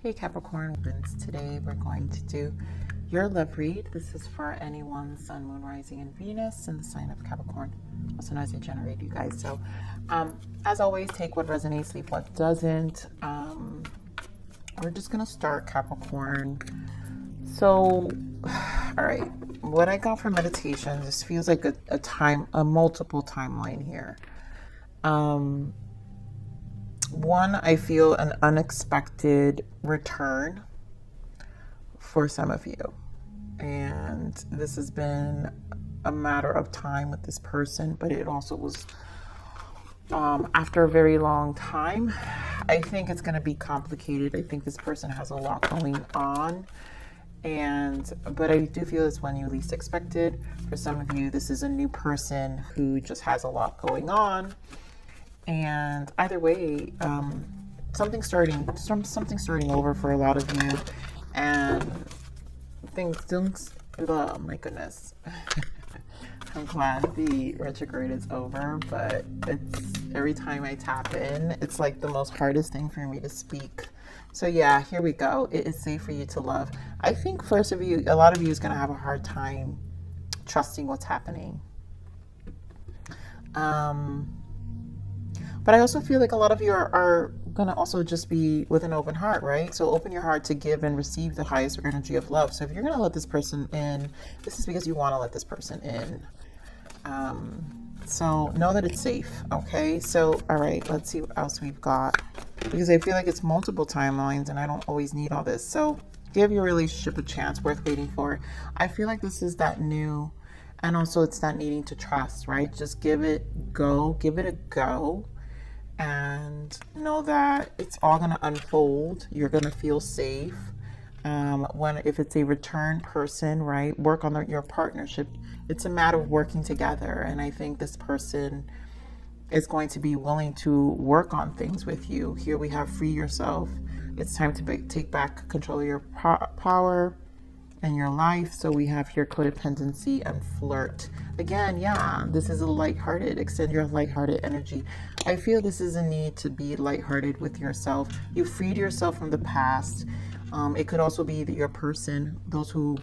Hey Capricorn, today we're going to do your love read. This is for anyone Sun, Moon, Rising, and Venus in the sign of Capricorn, also known as a generate, you guys. So, as always, take what resonates, leave what doesn't. We're just gonna start Capricorn. So, all right, what I got from meditation, this feels like a multiple timeline here. One, I feel an unexpected return for some of you. And this has been a matter of time with this person, but it also was after a very long time. I think it's going to be complicated. I think this person has a lot going on. But I do feel it's when you least expected. For some of you, this is a new person who just has a lot going on. And either way, something starting over for a lot of you, and oh my goodness. I'm glad the retrograde is over, but it's every time I tap in, it's like the most hardest thing for me to speak. So yeah, here we go. It is safe for you to love. I think a lot of you is going to have a hard time trusting what's happening. But I also feel like a lot of you are going to also just be with an open heart, right? So open your heart to give and receive the highest energy of love. So if you're going to let this person in, this is because you want to let this person in. So know that it's safe, okay? So, all right, let's see what else we've got. Because I feel like it's multiple timelines and I don't always need all this. So give your relationship a chance worth waiting for. I feel like this is that new, and also it's that needing to trust, right? Just give it a go. And know that it's all going to unfold. You're going to feel safe. If it's a return person, right? Work on your partnership. It's a matter of working together. And I think this person is going to be willing to work on things with you. Here we have free yourself. It's time to take back control of your power and your life. So we have here codependency and flirt. Again, yeah, this is a lighthearted, extend your lighthearted energy. I feel this is a need to be lighthearted with yourself. You freed yourself from the past. It could also be that your person, those who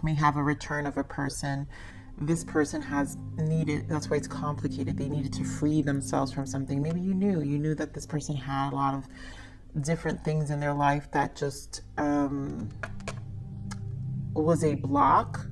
may have a return of a person, this person has needed, that's why it's complicated. They needed to free themselves from something. Maybe you knew that this person had a lot of different things in their life that just was a block.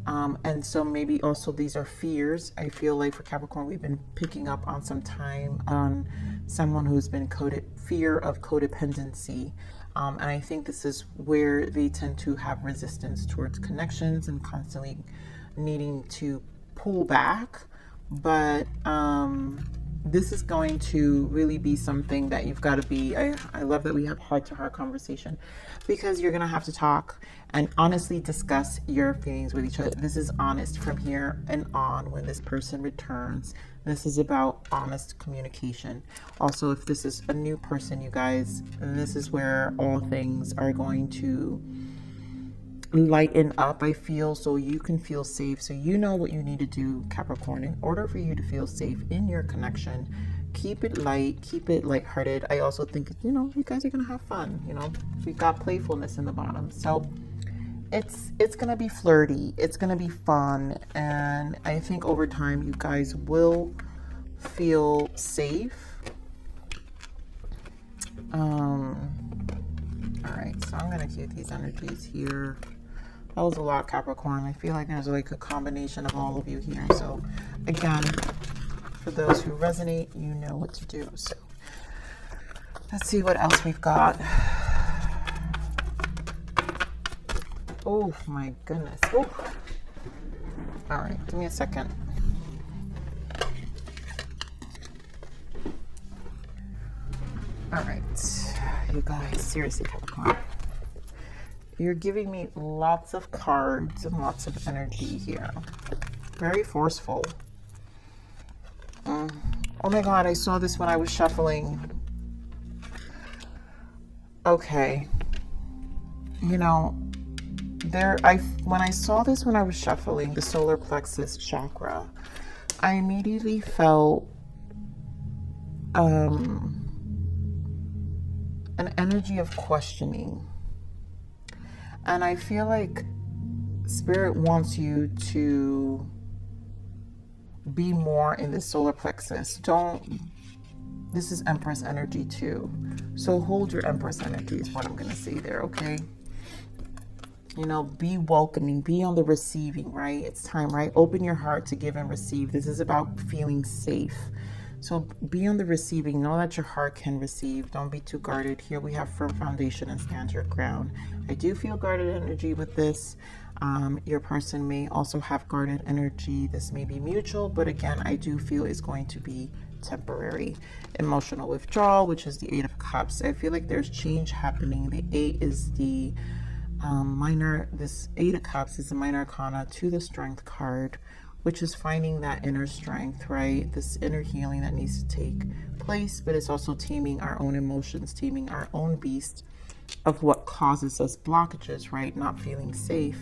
And so maybe also these are fears. I feel like for Capricorn, we've been picking up on some time on someone who's been fear of codependency. And I think this is where they tend to have resistance towards connections and constantly needing to pull back. But this is going to really be something that you've got to be. I love that we have heart-to-heart conversation, because you're going to have to talk and honestly discuss your feelings with each other. This is honest from here and on when this person returns. This is about honest communication. Also, if this is a new person, you guys, this is where all things are going to lighten up, I feel, so you can feel safe. So you know what you need to do, Capricorn, in order for you to feel safe in your connection. Keep it light, keep it lighthearted. I also think, you guys are gonna have fun. We've got playfulness in the bottom, so it's gonna be flirty, it's gonna be fun, and I think over time you guys will feel safe. All right, so I'm gonna keep these energies here. That was a lot, Capricorn. I feel like there's like a combination of all of you here. So again, for those who resonate, you know what to do. So let's see what else we've got. Oh my goodness. Oh. All right, give me a second. All right, you guys, seriously, Capricorn. You're giving me lots of cards and lots of energy here. Very forceful. Oh my God, I saw this when I was shuffling. Okay. When I saw this when I was shuffling the solar plexus chakra, I immediately felt an energy of questioning. And I feel like Spirit wants you to be more in the solar plexus. This is Empress energy too. So hold your Empress energy is what I'm going to say there, okay? You know, be welcoming, be on the receiving, right? It's time, right? Open your heart to give and receive. This is about feeling safe. So be on the receiving. Know that your heart can receive. Don't be too guarded. Here we have firm foundation and stand your ground. I do feel guarded energy with this. Your person may also have guarded energy. This may be mutual, but again, I do feel it's going to be temporary. Emotional withdrawal, which is the Eight of Cups. I feel like there's change happening. The Eight is the this Eight of Cups is the minor arcana to the Strength card, which is finding that inner strength, right? This inner healing that needs to take place, but it's also taming our own emotions, taming our own beast of what causes us blockages, right? Not feeling safe.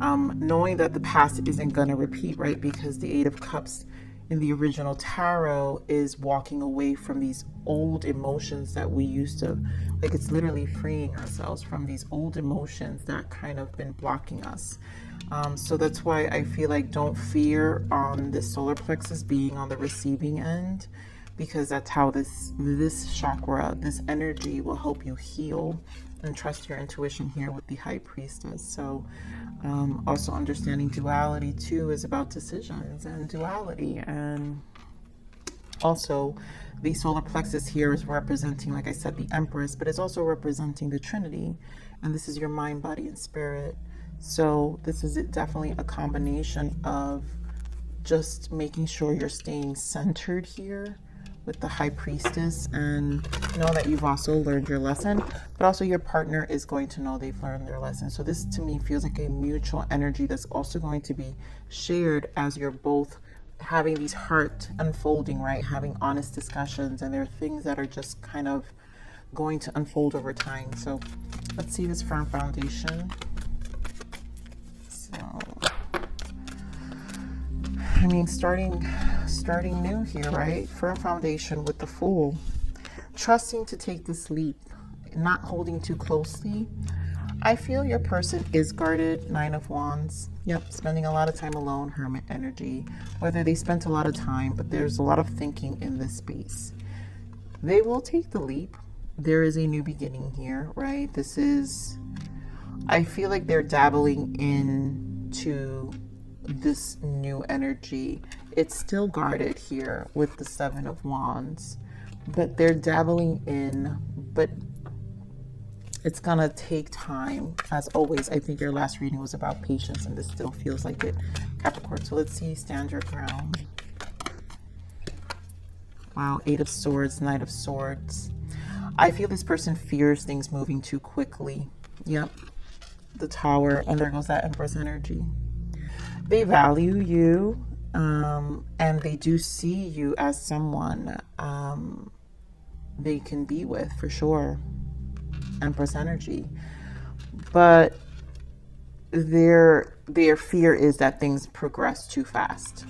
Knowing that the past isn't going to repeat, right? Because the Eight of Cups in the original tarot is walking away from these old emotions that we used to, like, it's literally freeing ourselves from these old emotions that kind of been blocking us. So that's why I feel like don't fear on the solar plexus being on the receiving end, because that's how this chakra, this energy will help you heal, and trust your intuition here with the High Priestess. So also understanding duality too is about decisions and duality. And also the solar plexus here is representing, like I said, the Empress, but it's also representing the Trinity. And this is your mind, body, and spirit. So this is definitely a combination of just making sure you're staying centered here with the High Priestess, and know that you've also learned your lesson, but also your partner is going to know they've learned their lesson. So this to me feels like a mutual energy that's also going to be shared as you're both having these heart unfolding, right? Having honest discussions, and there are things that are just kind of going to unfold over time. So let's see this firm foundation. So I mean, starting new here, right? Firm foundation with the Fool. Trusting to take this leap, not holding too closely. I feel your person is guarded. Nine of Wands. Yep, spending a lot of time alone, Hermit energy. Whether they spent a lot of time, but there's a lot of thinking in this space. They will take the leap. There is a new beginning here, right? This is, I feel like they're dabbling into this new energy. It's still guarded here with the Seven of Wands, but they're dabbling in, but it's gonna take time. As always, I think your last reading was about patience, and this still feels like it, Capricorn. So let's see, stand your ground. Wow, Eight of Swords, Knight of Swords. I feel this person fears things moving too quickly. Yep, the Tower, and there goes that Empress energy. They value you, and they do see you as someone they can be with, for sure. Empress energy. But their fear is that things progress too fast.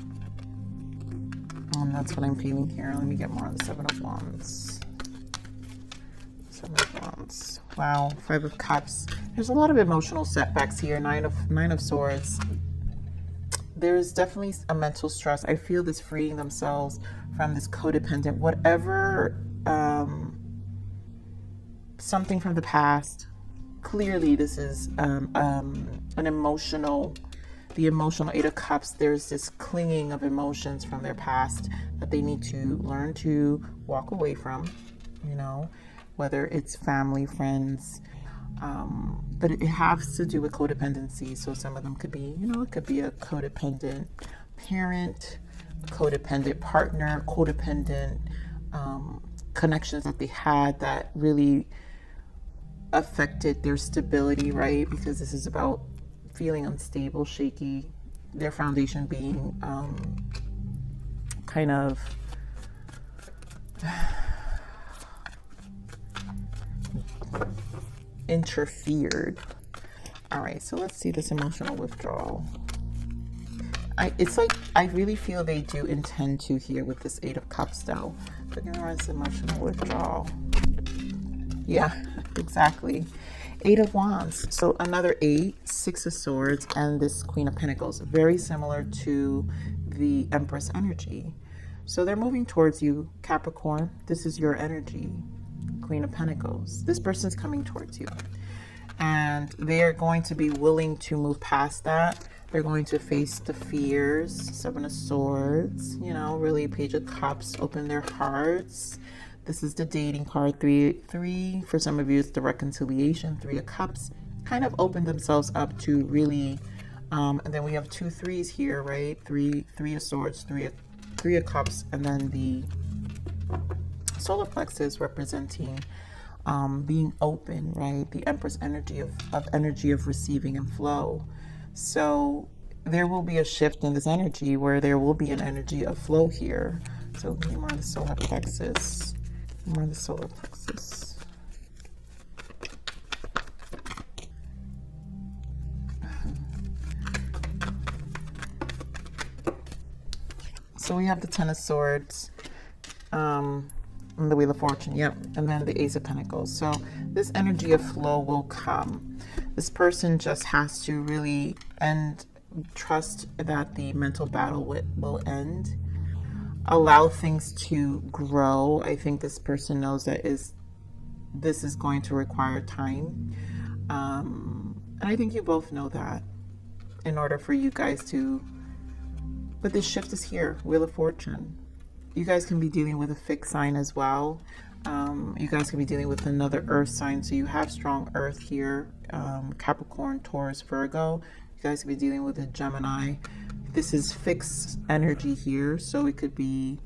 And that's what I'm feeling here. Let me get more on the Seven of Wands. Seven of Wands. Wow, Five of Cups. There's a lot of emotional setbacks here. Nine of Swords. There's definitely a mental stress. I feel this freeing themselves from this codependent, whatever, something from the past. Clearly, this is an emotional, the emotional Eight of Cups. There's this clinging of emotions from their past that they need to learn to walk away from, you know, whether it's family, friends, but it has to do with codependency. So some of them could be, you know, it could be a codependent parent, codependent partner, codependent connections that they had that really affected their stability, right? Because this is about feeling unstable, shaky, their foundation being kind of interfered. All right, so let's see this emotional withdrawal. It's like I really feel they do intend to here with this Eight of Cups though. But there is emotional withdrawal. Yeah, exactly. Eight of Wands. So another eight, Six of Swords, and this Queen of Pentacles. Very similar to the Empress energy. So they're moving towards you, Capricorn. This is your energy, Queen of Pentacles. This person's coming towards you. And they are going to be willing to move past that. They're going to face the fears. Seven of Swords, you know, really Page of Cups, open their hearts. This is the dating card, three. For some of you, it's the reconciliation, Three of Cups. Kind of open themselves up to really, and then we have two threes here, right? Three of Swords, three of Cups, and then the solar plexus representing being open, right? The Empress energy of receiving and flow. So there will be a shift in this energy where there will be an energy of flow here. So give me more of the solar plexus. More of the solar plexus. So we have the Ten of Swords, and the Wheel of Fortune, yep, and then the Ace of Pentacles. So this energy of flow will come. This person just has to really trust that the mental battle will end. Allow things to grow. I think this person knows that this is going to require time. And I think you both know that in order for you guys to, but this shift is here, Wheel of Fortune. You guys can be dealing with a fixed sign as well. You guys can be dealing with another earth sign. So you have strong earth here, Capricorn, Taurus, Virgo. You guys can be dealing with a Gemini. This is fixed energy here. So it could be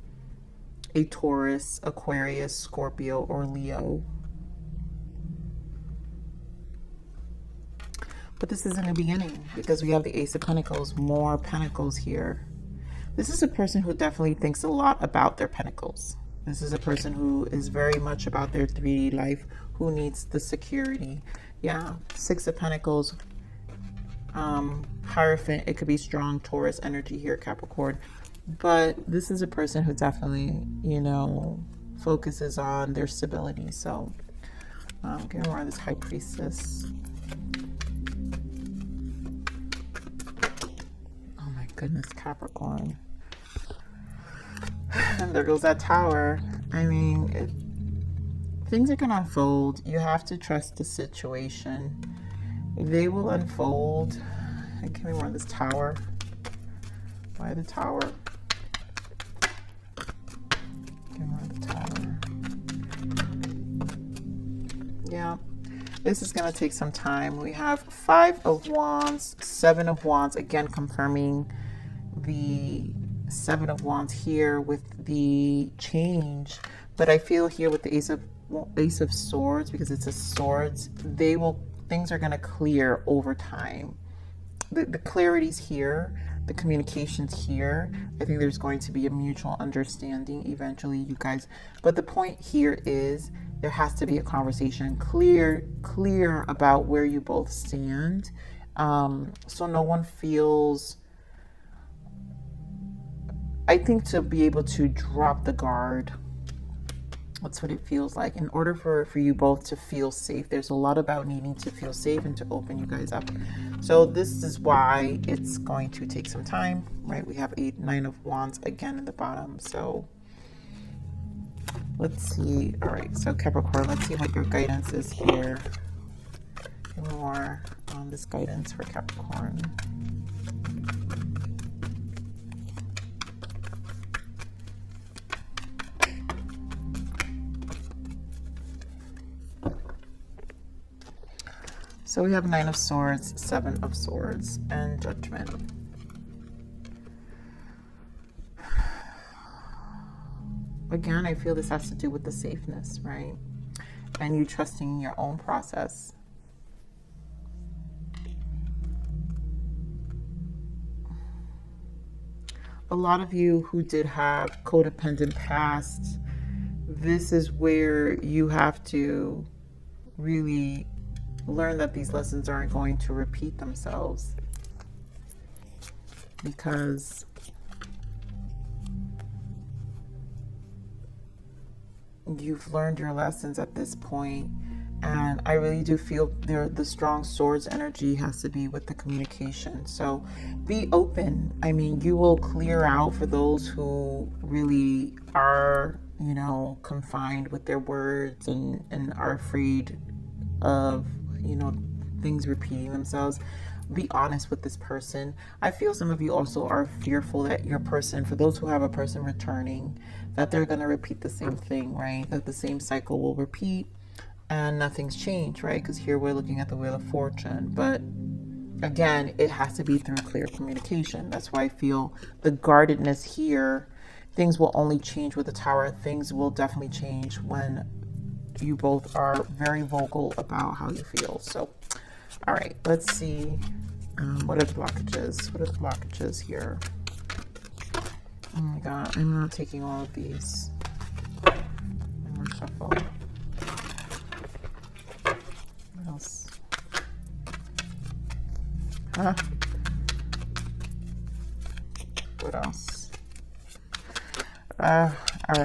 a Taurus, Aquarius, Scorpio, or Leo. But this isn't a beginning because we have the Ace of Pentacles, more Pentacles here. This is a person who definitely thinks a lot about their Pentacles. This is a person who is very much about their 3D life, who needs the security. Yeah, Six of Pentacles, Hierophant. It could be strong Taurus energy here, Capricorn. But this is a person who definitely, you know, focuses on their stability. So, get more of this High Priestess. Oh my goodness, Capricorn. And there goes that Tower. I mean, things are going to unfold. You have to trust the situation. They will unfold. Give me more of this Tower. Why the Tower? Give me more of the Tower. Yeah. This is going to take some time. We have Five of Wands, Seven of Wands. Again, confirming the Seven of Wands here with the change. But I feel here with the Ace of Swords, because it's a swords, things are going to clear over time. The clarity's here, the communication's here. I think there's going to be a mutual understanding eventually, you guys. But the point here is there has to be a conversation, clear about where you both stand. So no one feels, I think, to be able to drop the guard. That's what it feels like. In order for you both to feel safe, there's a lot about needing to feel safe and to open you guys up. So this is why it's going to take some time, right? We have Nine of Wands again in the bottom. So let's see. All right, so Capricorn, let's see what your guidance is here. Give me more on this guidance for Capricorn. So we have Nine of Swords, Seven of Swords, and Judgment. Again, I feel this has to do with the safeness, right? And you trusting your own process. A lot of you who did have codependent past, this is where you have to really learn that these lessons aren't going to repeat themselves, because you've learned your lessons at this point. And I really do feel there the strong swords energy has to be with the communication. So be open. I mean, you will clear out for those who really are, you know, confined with their words and are afraid of, you know, things repeating themselves. Be honest with this person. I feel some of you also are fearful that your person, for those who have a person returning, that they're going to repeat the same thing, right? That the same cycle will repeat and nothing's changed, right? Because here we're looking at the Wheel of Fortune. But again, it has to be through clear communication. That's why I feel the guardedness here. Things will only change with the Tower. Things will definitely change when you both are very vocal about how you feel. So, all right, let's see. What are the blockages? What are the blockages here? Oh my God, I'm not taking all of these. I'm gonna shuffle. What else? Huh? What else? All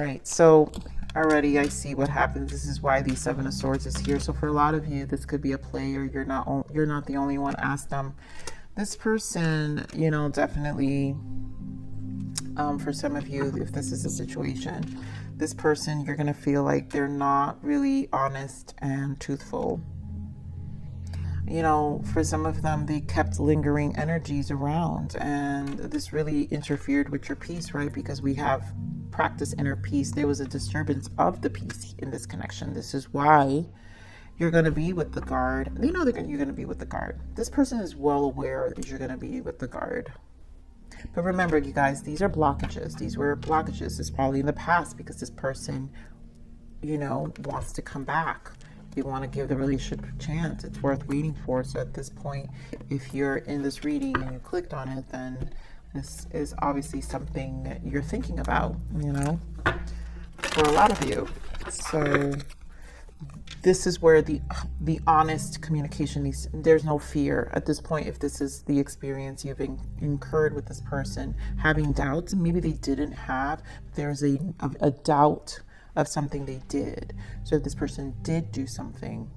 right, so already I see what happens. This is why the Seven of Swords is here. So for a lot of you, this could be a play, or you're not the only one. Ask them. This person, you know, definitely, for some of you, if this is a situation, this person, you're going to feel like they're not really honest and truthful. You know, for some of them, they kept lingering energies around, and this really interfered with your peace, right? Because we have practice inner peace. There was a disturbance of the peace in this connection. This is why you're going to be with the guard. They know that you're going to be with the guard. This person is well aware that you're going to be with the guard. But remember, you guys, these are blockages. These were blockages. It's probably in the past because this person, you know, wants to come back. You want to give the relationship a chance. It's worth waiting for. So at this point, if you're in this reading and you clicked on it, then this is obviously something that you're thinking about, you know, for a lot of you. So this is where the honest communication is. There's no fear at this point. If this is the experience you've incurred with this person, having doubts, and maybe they didn't have, there's a doubt of something they did. So if this person did do something,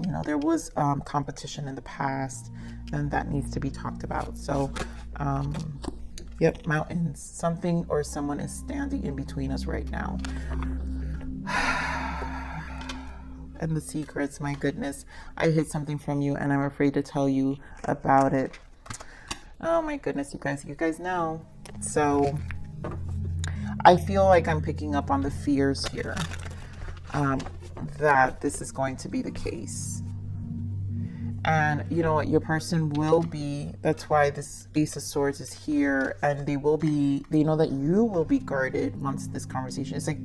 you know, there was competition in the past, and that needs to be talked about. So yep, mountains, something or someone is standing in between us right now. And the secrets, my goodness, I hid something from you and I'm afraid to tell you about it. Oh my goodness, you guys know. So I feel like I'm picking up on the fears here, that this is going to be the case. And you know what, your person will be, that's why this Ace of Swords is here, and they know that you will be guarded once this conversation. It's like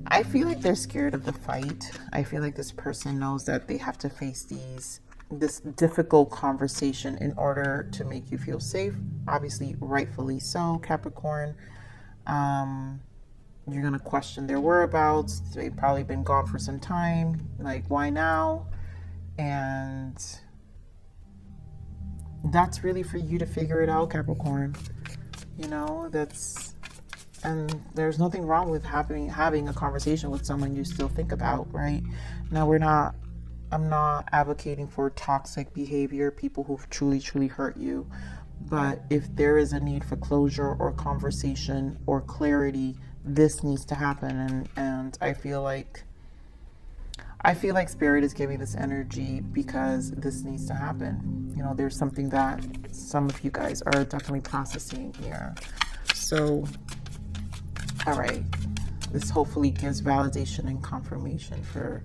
I feel like they're scared of the fight. I feel like this person knows that they have to face this difficult conversation in order to make you feel safe. Obviously, rightfully so, Capricorn. You're going to question their whereabouts. They've probably been gone for some time. Like, why now? And that's really for you to figure it out, Capricorn. You know, and there's nothing wrong with having a conversation with someone you still think about, right? Now, I'm not advocating for toxic behavior, people who've truly hurt you. But if there is a need for closure or conversation or clarity, this needs to happen. And I feel like Spirit is giving this energy because this needs to happen. You know, there's something that some of you guys are definitely processing here. So, all right. This hopefully gives validation and confirmation for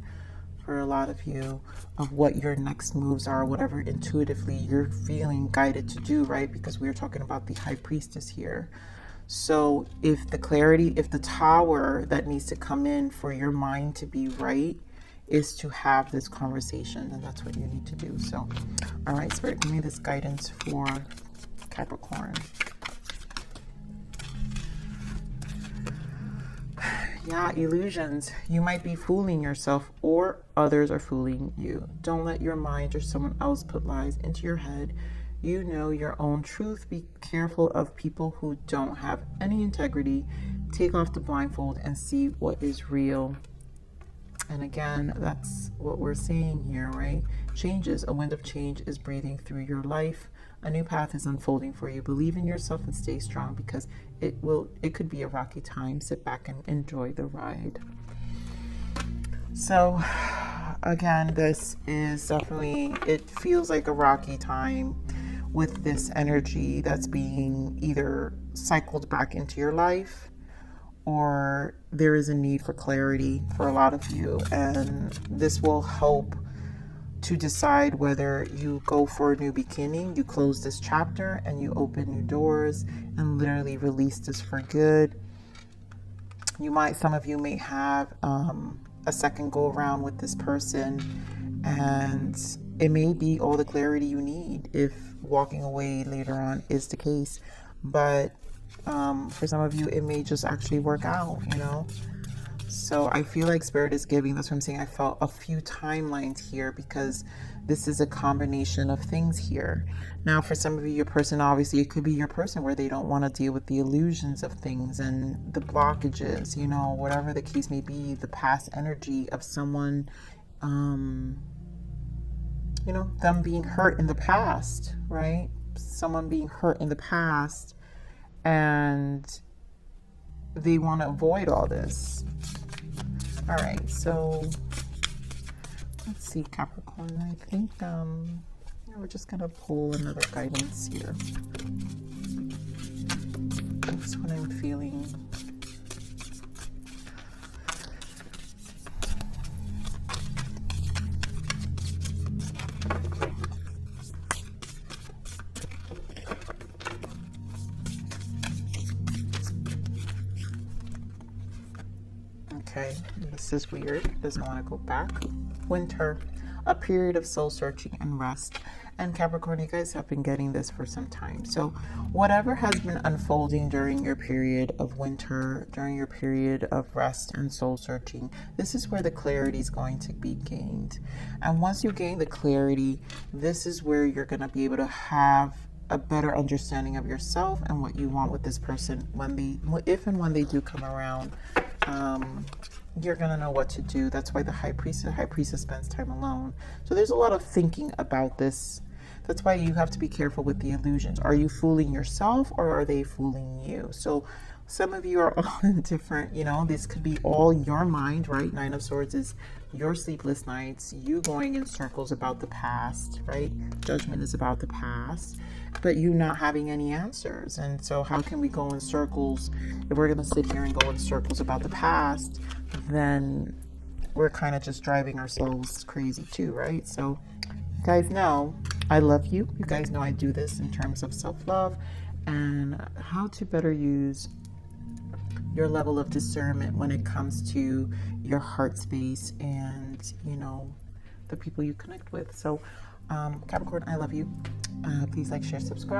a lot of you of what your next moves are, whatever intuitively you're feeling guided to do, right? Because we're talking about the High Priestess here. So if the tower that needs to come in for your mind to be right is to have this conversation, then that's what you need to do. So, all right, Spirit, give me this guidance for Capricorn. Yeah, illusions. You might be fooling yourself or others are fooling you. Don't let your mind or someone else put lies into your head. You know your own truth. Be careful of people who don't have any integrity. Take off the blindfold and see what is real. And again, that's what we're seeing here, right? Changes, a wind of change is breathing through your life. A new path is unfolding for you. Believe in yourself and stay strong, because it could be a rocky time. Sit back and enjoy the ride. So again, this is definitely, it feels like a rocky time with this energy that's being either cycled back into your life, or there is a need for clarity for a lot of you. And this will help to decide whether you go for a new beginning, you close this chapter and you open new doors and literally release this for good. Some of you may have a second go around with this person, and it may be all the clarity you need if walking away later on is the case. But for some of you, it may just actually work out, you know. So I feel like Spirit is giving, that's what I'm saying, I felt a few timelines here, because this is a combination of things here. Now, for some of you, your person, obviously, it could be your person where they don't want to deal with the illusions of things and the blockages, you know, whatever the case may be, the past energy of someone, you know, them being hurt in the past, right? Someone being hurt in the past, and they want to avoid all this. All right, so let's see, Capricorn. I think we're just gonna pull another guidance here. That's what I'm feeling. Okay, this is weird. Doesn't want to go back. Winter, a period of soul searching and rest. And Capricorn, you guys have been getting this for some time. So whatever has been unfolding during your period of winter, during your period of rest and soul searching, this is where the clarity is going to be gained. And once you gain the clarity, this is where you're going to be able to have a better understanding of yourself and what you want with this person if and when they do come around. You're going to know what to do. That's why the high priestess spends time alone. So there's a lot of thinking about this. That's why you have to be careful with the illusions. Are you fooling yourself, or are they fooling you? So some of you are all in different, you know, this could be all your mind, right? Nine of Swords is your sleepless nights, you going in circles about the past, right? Judgment is about the past, but you not having any answers. And so how can we go in circles? If we're going to sit here and go in circles about the past, then we're kind of just driving ourselves crazy too, right? So you guys know I love you. You guys know I do this in terms of self-love and how to better use your level of discernment when it comes to your heart space and, you know, the people you connect with. So Capricorn, I love you. Please like, share, subscribe.